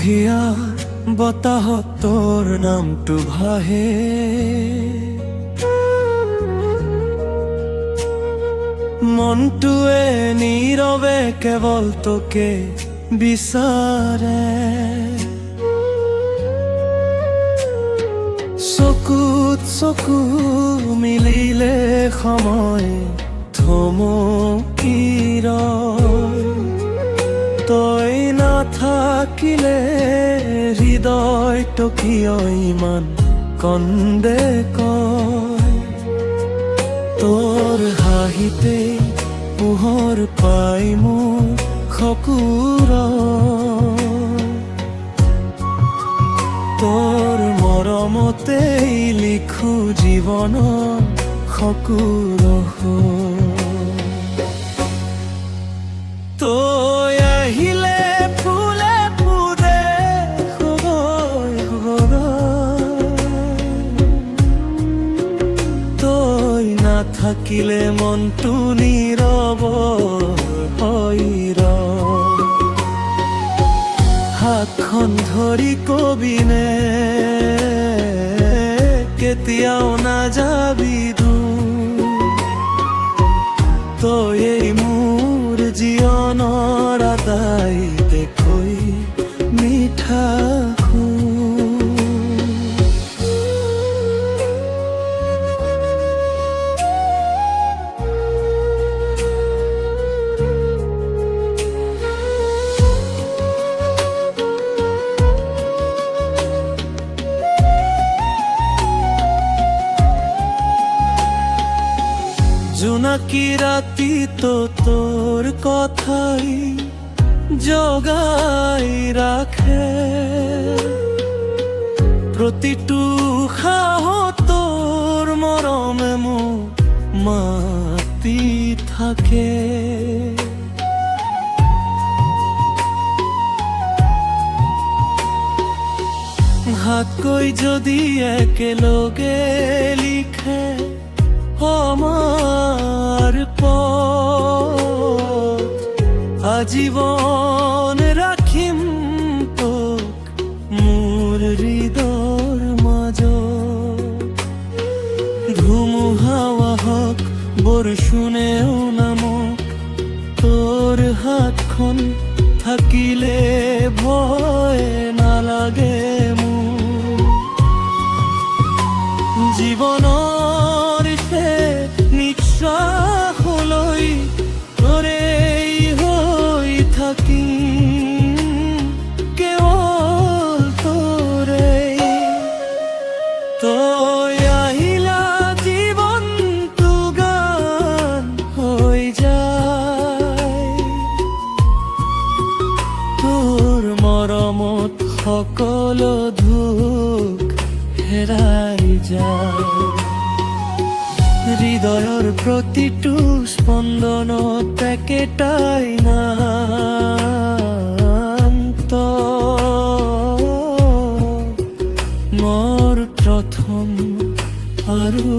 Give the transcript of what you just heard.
সন্ধিয়াৰ বতাহত তোৰ নামটো ভাহে, মনটোৱে নীৰৱে কেৱল তোকে বিচাৰে। চকুত চকু মিলিলে সময় থমকি ৰয়, তই নাথাকিলে হৃদয়টো কিয় ইমান কন্দে কয়। তোৰ হাঁহিতে পোহৰ পাই মোৰ চকুৰ, তোৰ মৰমতেই লিখো জীৱনৰ সকুৰ। তই আহিলে ফুলে ফুলে তই নাথাকিলে মনটো নীৰৱ হৈ ৰয়। হাতখন ধৰি কবিনে কেতিয়াও নাযাবি দূৰ, তই মোৰ জীৱনৰ আটাইতকৈ মিঠা জোনাকি ৰাতি তোৰ কথাই জগাই ৰাখে, প্ৰতিটো উশাহত তোৰ মৰমে মোক মাতি থাকে। ভাগকৈ যদি একেলগে লিখে আমার পথ, আজীবন রাখিম তোক মোৰ হৃদয়ৰ মাজত। ধুমুহাও হওক বৰষুণেও নামক, তোৰ হাতখন থাকিলে ভয় নালাগে মোৰ। জীৱনৰ নিশ্বাসলৈ তোৰেই হৈ থাকিম, কেৱল তোৰেই। তই আহিলা জীৱনটো গান হৈ যায়, তোৰ মৰমত সকলো দুখ হেৰাই যায়। হৃদয়ৰ প্ৰতিটো স্পন্দনত একেটাই নাম, তই মোৰ প্ৰথম আৰু